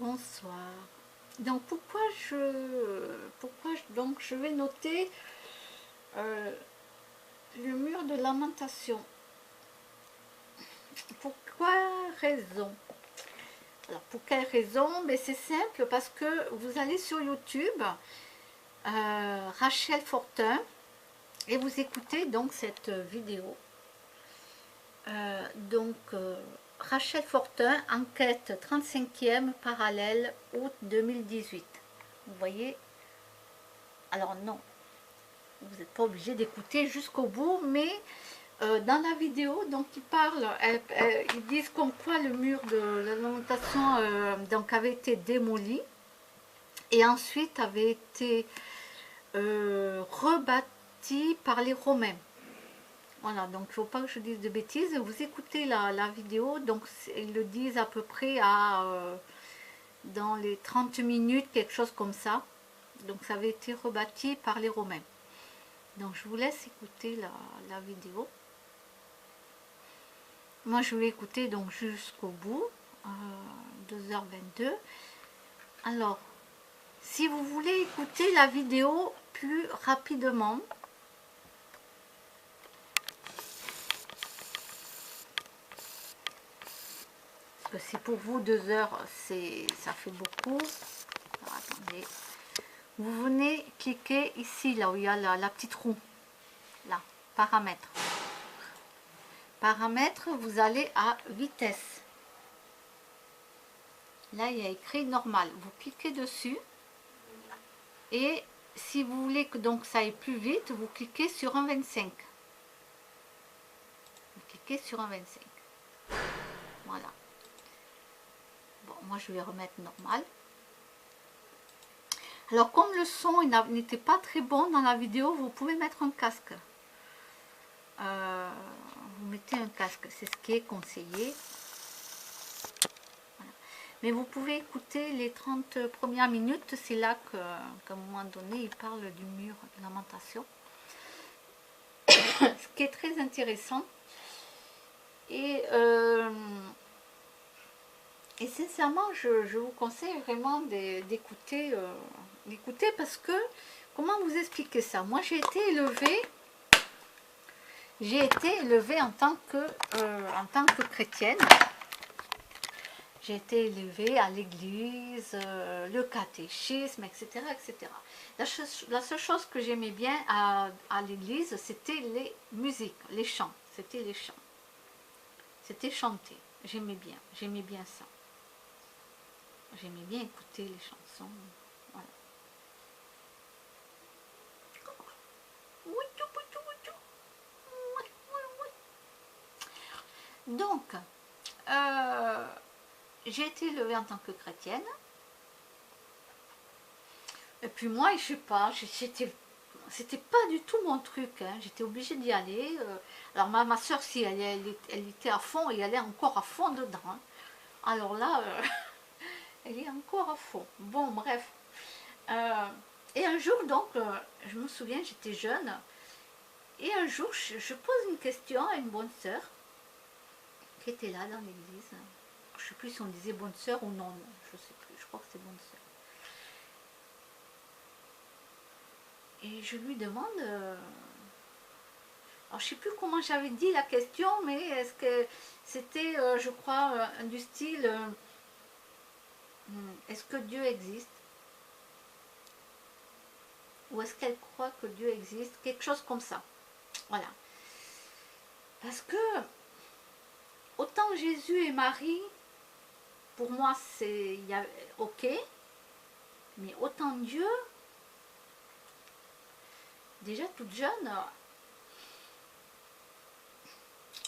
Bonsoir. Donc donc je vais noter le mur de lamentation. Pour quelle raison? Alors pour quelle raison? Mais c'est simple, parce que vous allez sur YouTube, Rachel Fortin, et vous écoutez donc cette vidéo. Rachel Fortin, enquête 35e parallèle, août 2018. Vous voyez? Alors non, vous n'êtes pas obligé d'écouter jusqu'au bout, mais dans la vidéo, donc ils parlent, ils disent comme quoi le mur de la lamentation donc avait été démoli et ensuite avait été rebâti par les Romains. Voilà, donc il ne faut pas que je dise de bêtises. Vous écoutez la vidéo, donc ils le disent à peu près dans les 30 minutes, quelque chose comme ça. Donc ça avait été rebâti par les Romains. Donc je vous laisse écouter la vidéo. Moi je vais écouter donc jusqu'au bout, 2h22. Alors, si vous voulez écouter la vidéo plus rapidement, parce que si pour vous 2 heures, ça fait beaucoup. Alors, attendez. Vous venez cliquer ici, là où il y a la petite roue. Là, paramètres. Paramètres, vous allez à vitesse. Là, il y a écrit normal. Vous cliquez dessus. Et si vous voulez que donc ça aille plus vite, vous cliquez sur 1,25. Vous cliquez sur 1,25. Voilà. Bon, moi je vais remettre normal. Alors comme le son n'était pas très bon dans la vidéo, vous pouvez mettre un casque. Vous mettez un casque, c'est ce qui est conseillé. Voilà. Mais vous pouvez écouter les 30 premières minutes, c'est là qu'à un moment donné, il parle du mur de lamentation. Ce qui est très intéressant. Et sincèrement, je vous conseille vraiment d'écouter parce que, comment vous expliquer ça? Moi, j'ai été élevée en tant que chrétienne. J'ai été élevée à l'église, le catéchisme, etc. etc. La seule chose que j'aimais bien à l'église, c'était les musiques, les chants. C'était les chants. C'était chanter. J'aimais bien ça. J'aimais bien écouter les chansons. Voilà. Donc, j'ai été élevée en tant que chrétienne. Et puis moi, je sais pas, c'était pas du tout mon truc. Hein. J'étais obligée d'y aller. Alors ma soeur, si elle était à fond, et elle est encore à fond dedans. Hein. Alors là, elle est encore à fond. Bon, bref. Et un jour, donc, je me souviens, j'étais jeune. Et un jour, je pose une question à une bonne sœur qui était là dans l'église. Je ne sais plus si on disait bonne sœur ou non, je ne sais plus, je crois que c'est bonne sœur. Et je lui demande, alors je ne sais plus comment j'avais dit la question, mais est-ce que c'était, je crois, du style, est-ce que Dieu existe? Ou est-ce qu'elle croit que Dieu existe? Quelque chose comme ça. Voilà. Parce que, autant Jésus et Marie, pour moi, c'est ok, mais autant Dieu, déjà toute jeune,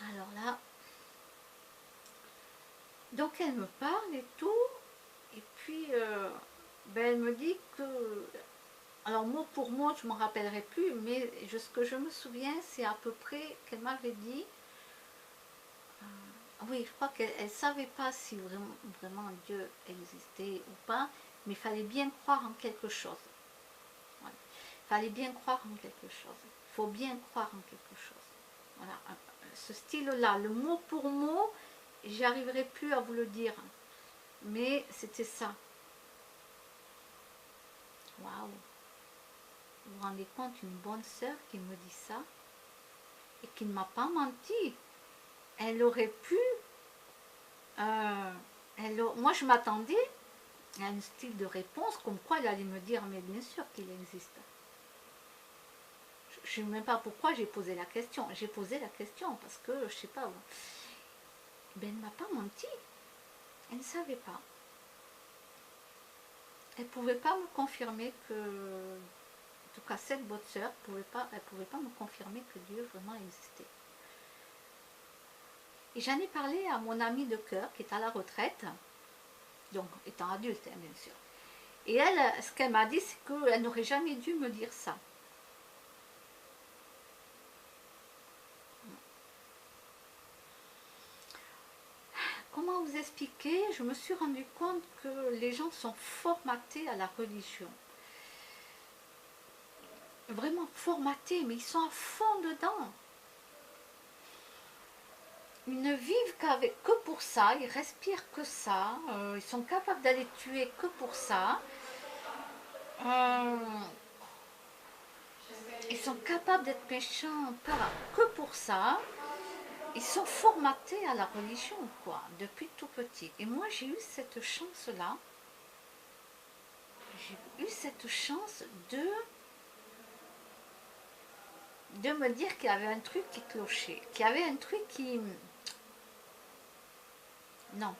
alors là, donc elle me parle et tout, et puis elle me dit que, alors mot pour mot, je ne me rappellerai plus, mais ce que je me souviens, c'est à peu près qu'elle m'avait dit, oui, je crois qu'elle ne savait pas si vraiment Dieu existait ou pas, mais il fallait bien croire en quelque chose. Voilà. Il fallait bien croire en quelque chose. Il faut bien croire en quelque chose. Voilà. Ce style-là, le mot pour mot, j'arriverai plus à vous le dire. Mais c'était ça. Waouh! Vous vous rendez compte, une bonne sœur qui me dit ça et qui ne m'a pas menti. Elle aurait pu... moi, je m'attendais à un style de réponse comme quoi elle allait me dire, mais bien sûr qu'il existe. Je ne sais même pas pourquoi j'ai posé la question. J'ai posé la question parce que, je ne sais pas, ben, elle ne m'a pas menti. Elle ne savait pas. Elle ne pouvait pas me confirmer que, en tout cas cette bonne sœur, elle ne pouvait pas me confirmer que Dieu vraiment existait. Et j'en ai parlé à mon amie de cœur qui est à la retraite, donc étant adulte, hein, bien sûr. Et elle, ce qu'elle m'a dit, c'est qu'elle n'aurait jamais dû me dire ça. Comment vous expliquer? Je me suis rendu compte que les gens sont formatés à la religion. Vraiment formatés, mais ils sont à fond dedans. Ils ne vivent que pour ça, ils respirent que ça, ils sont capables d'aller tuer que pour ça. Ils sont capables d'être méchants que pour ça. Ils sont formatés à la religion, quoi, depuis tout petit. Et moi, j'ai eu cette chance-là. J'ai eu cette chance de me dire qu'il y avait un truc qui clochait, qu'il y avait un truc qui... Non.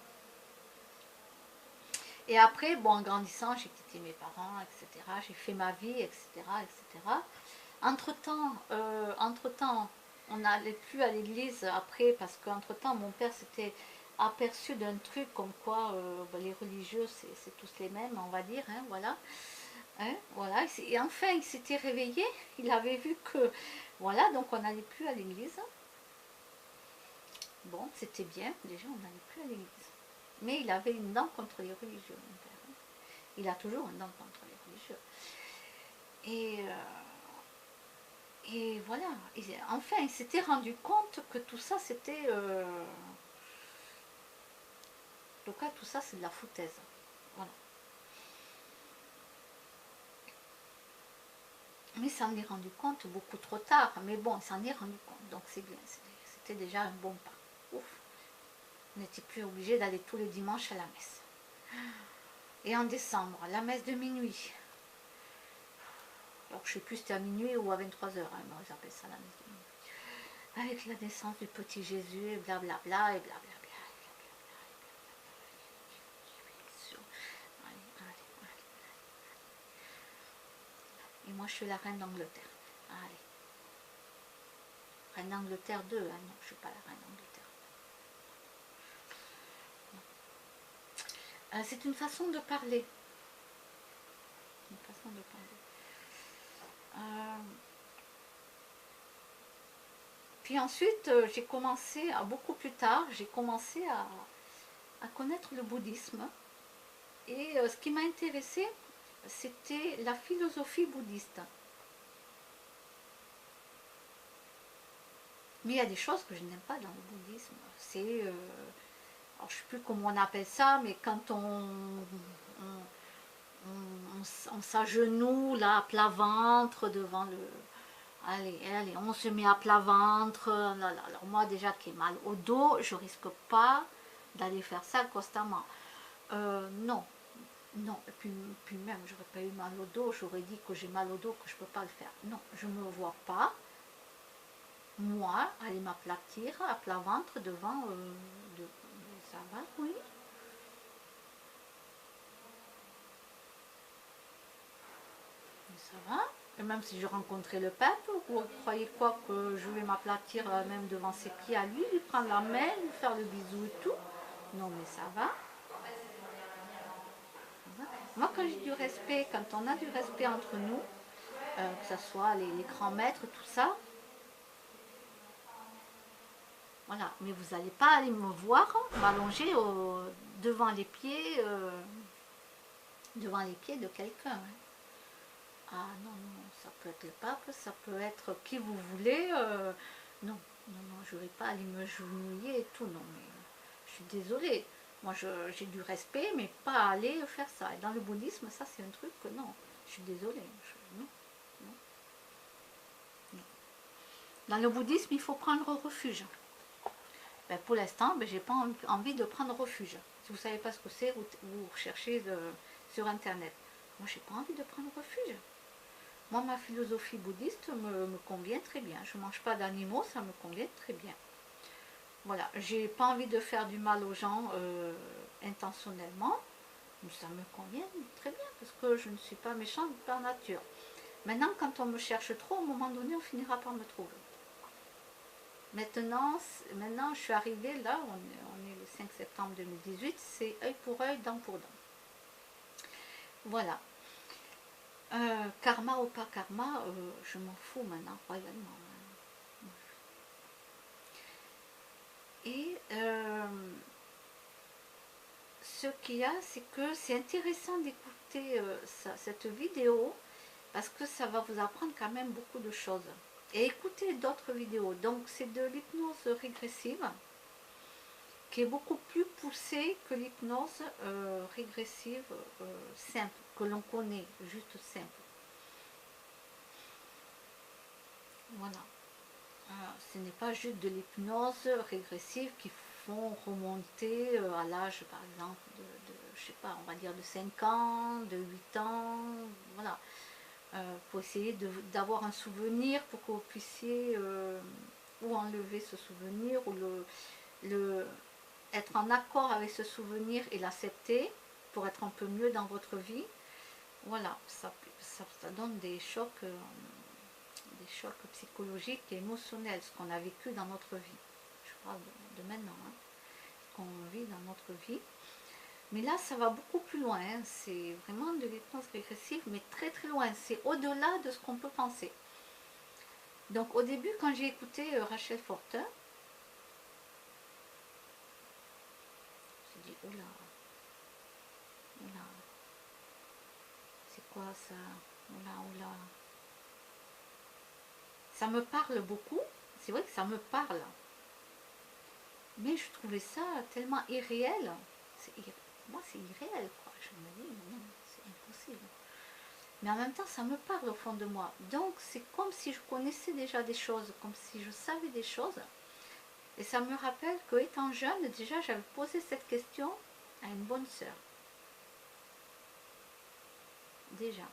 Et après, bon, en grandissant, j'ai quitté mes parents, etc. J'ai fait ma vie, etc., etc. Entre-temps, on n'allait plus à l'église après, parce qu'entre-temps, mon père s'était aperçu d'un truc comme quoi les religieux, c'est tous les mêmes, on va dire, hein, voilà. Hein, voilà. Et enfin, il s'était réveillé, il avait vu que, voilà, donc on n'allait plus à l'église. Bon, c'était bien, déjà, on n'allait plus à l'église. Mais il avait une dent contre les religieux, mon père. Il a toujours une dent contre les religieux. Et voilà. Et enfin, il s'était rendu compte que tout ça, c'était... en tout cas, tout ça, c'est de la foutaise. Voilà. Mais il s'en est rendu compte beaucoup trop tard. Mais bon, il s'en est rendu compte. Donc c'est bien. C'était déjà un bon pas. Ouf. On n'était plus obligé d'aller tous les dimanches à la messe. Et en décembre, la messe de minuit. Alors je ne sais plus si c'était à minuit ou à 23h. Hein, ils appellent ça la messe de minuit. Avec la naissance du petit Jésus, et blablabla, et blablabla. Et moi, je suis la reine d'Angleterre. Allez. Reine d'Angleterre 2, hein. Non, je ne suis pas la reine d'Angleterre. C'est une façon de parler. Une façon de parler. Puis ensuite, j'ai commencé, beaucoup plus tard, j'ai commencé à connaître le bouddhisme. Et ce qui m'a intéressée, c'était la philosophie bouddhiste. Mais il y a des choses que je n'aime pas dans le bouddhisme. C'est, alors je ne sais plus comment on appelle ça, mais quand on s'agenouille là à plat ventre devant le... Allez, on se met à plat ventre. Alors moi déjà qui ai mal au dos, je risque pas d'aller faire ça constamment. Non, non. Et puis même, j'aurais pas eu mal au dos, j'aurais dit que j'ai mal au dos, que je peux pas le faire. Non, je ne me vois pas, moi, aller m'aplatir à plat ventre devant... ça va, oui. Ça va. Et même si je rencontrais le pape, vous croyez quoi, que je vais m'aplatir même devant ses pieds à lui, lui prendre la main, lui faire le bisou et tout? Non, mais ça va. Moi, quand j'ai du respect, quand on a du respect entre nous, que ce soit les grands maîtres, tout ça, voilà. Mais vous n'allez pas aller me voir m'allonger devant les pieds de quelqu'un. Hein. Ah non, non, ça peut être le pape, ça peut être qui vous voulez. Non, non, non, je ne vais pas aller me genouiller et tout, non, mais je suis désolée. Moi, j'ai du respect, mais pas aller faire ça. Et dans le bouddhisme, ça, c'est un truc que non. Je suis désolée. Non, non, non. Dans le bouddhisme, il faut prendre refuge. Ben, pour l'instant, ben, j'ai pas envie de prendre refuge. Si vous ne savez pas ce que c'est, vous recherchez sur Internet. Moi, j'ai pas envie de prendre refuge. Moi, ma philosophie bouddhiste me convient très bien. Je ne mange pas d'animaux, ça me convient très bien. Voilà, j'ai pas envie de faire du mal aux gens intentionnellement. Mais ça me convient très bien parce que je ne suis pas méchante par nature. Maintenant, quand on me cherche trop, à un moment donné, on finira par me trouver. Maintenant, je suis arrivée là, on est le 5 septembre 2018, c'est œil pour œil, dent pour dent. Voilà. Karma ou pas karma, je m'en fous maintenant, royalement. Et ce qu'il y a, c'est que c'est intéressant d'écouter cette vidéo parce que ça va vous apprendre quand même beaucoup de choses. Et écoutez d'autres vidéos. Donc c'est de l'hypnose régressive qui est beaucoup plus poussée que l'hypnose régressive simple, que l'on connaît, juste simple. Voilà. Ce n'est pas juste de l'hypnose régressive qui font remonter à l'âge, par exemple, je sais pas, on va dire de 5 ans, de 8 ans, voilà. Pour essayer d'avoir un souvenir, pour que vous puissiez ou enlever ce souvenir, ou être en accord avec ce souvenir et l'accepter, pour être un peu mieux dans votre vie. Voilà, ça donne des chocs psychologiques et émotionnels, ce qu'on a vécu dans notre vie. Je parle de maintenant, hein, ce qu'on vit dans notre vie. Mais là, ça va beaucoup plus loin. Hein. C'est vraiment de l'hypnose régressive, mais très très loin. C'est au-delà de ce qu'on peut penser. Donc au début, quand j'ai écouté Rachel Fortin, j'ai dit, oula, oula, c'est quoi ça? Oula, oula. Ça me parle beaucoup. C'est vrai que ça me parle. Mais je trouvais ça tellement irréel. Moi, c'est irréel, quoi. Je me dis, non, c'est impossible. Mais en même temps, ça me parle au fond de moi. Donc, c'est comme si je connaissais déjà des choses, comme si je savais des choses. Et ça me rappelle qu'étant jeune, déjà, j'avais posé cette question à une bonne sœur. Déjà.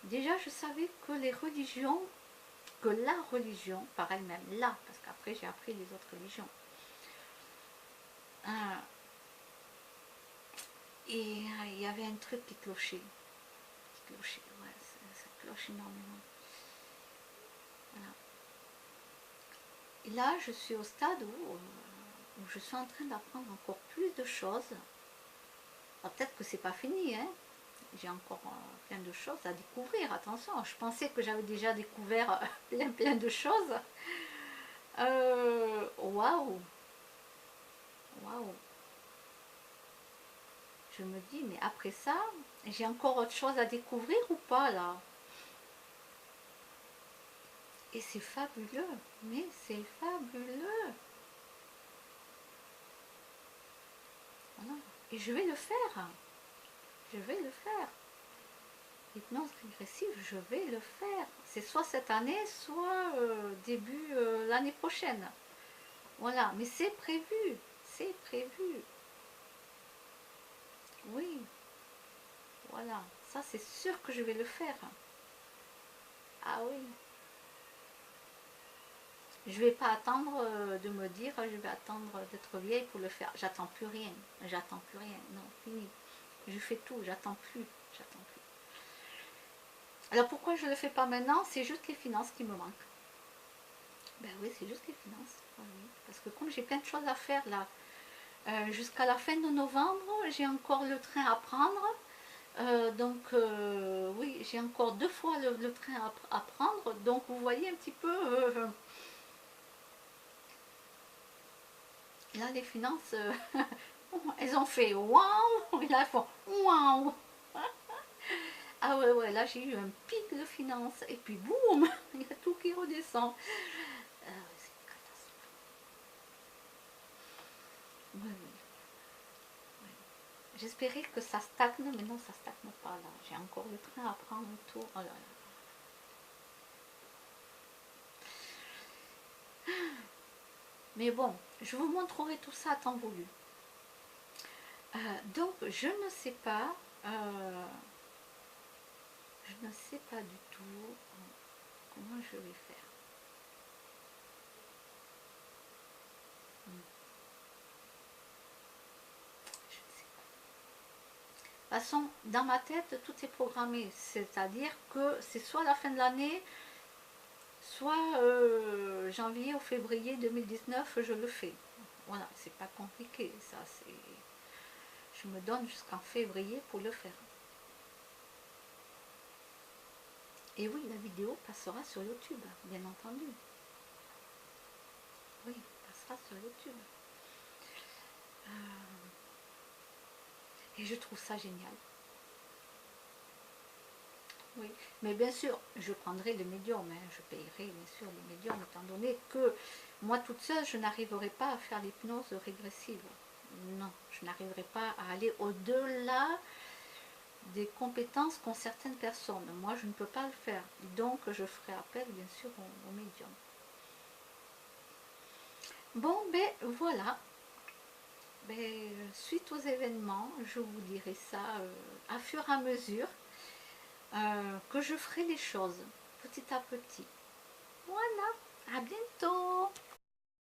Déjà, je savais que les religions, que la religion, par elle-même, là, parce qu'après, j'ai appris les autres religions. Et il y avait un truc qui clochait. Ouais, ça cloche énormément. Voilà. Et là, je suis au stade où je suis en train d'apprendre encore plus de choses. Peut-être que c'est pas fini, hein. J'ai encore plein de choses à découvrir. Attention, je pensais que j'avais déjà découvert plein de choses. Waouh! Waouh! Je me dis, mais après ça, j'ai encore autre chose à découvrir ou pas là? Et c'est fabuleux, mais c'est fabuleux. Voilà. Et je vais le faire. Je vais le faire. Hypnose régressive, je vais le faire. C'est soit cette année, soit début l'année prochaine. Voilà, mais c'est prévu. C'est prévu. Oui. Voilà. Ça, c'est sûr que je vais le faire. Ah oui. Je vais pas attendre de me dire, je vais attendre d'être vieille pour le faire. J'attends plus rien. J'attends plus rien. Non, fini. Je fais tout. J'attends plus. J'attends plus. Alors pourquoi je ne le fais pas maintenant? C'est juste les finances qui me manquent. Ben oui, c'est juste les finances. Oui. Parce que comme j'ai plein de choses à faire là, jusqu'à la fin de novembre, j'ai encore le train à prendre. Donc oui, j'ai encore 2 fois le train à prendre. Donc vous voyez un petit peu, là les finances, elles ont fait waouh, et là elles font waouh. Ah ouais, ouais, là j'ai eu un pic de finances et puis boum, il y a tout qui redescend. C'est une catastrophe. Oui, oui. J'espérais que ça stagne, mais non, ça stagne pas là. J'ai encore le train à prendre et tout. Oh là là. Mais bon, je vous montrerai tout ça à temps voulu. Donc, je ne sais pas, je ne sais pas du tout comment je vais faire. Je ne sais pas. De toute façon, dans ma tête, tout est programmé. C'est-à-dire que c'est soit la fin de l'année, soit janvier ou février 2019, je le fais. Voilà, c'est pas compliqué, ça. Je me donne jusqu'en février pour le faire. Et oui, la vidéo passera sur YouTube, bien entendu. Oui, passera sur YouTube. Et je trouve ça génial. Oui, mais bien sûr, je prendrai le médium, hein, je payerai bien sûr le médium, étant donné que moi toute seule, je n'arriverai pas à faire l'hypnose régressive. Non, je n'arriverai pas à aller au-delà des compétences qu'ont certaines personnes. Moi, je ne peux pas le faire. Donc, je ferai appel, bien sûr, au médium. Bon, ben voilà. Ben, suite aux événements, je vous dirai ça à fur et à mesure que je ferai les choses, petit à petit. Voilà, à bientôt.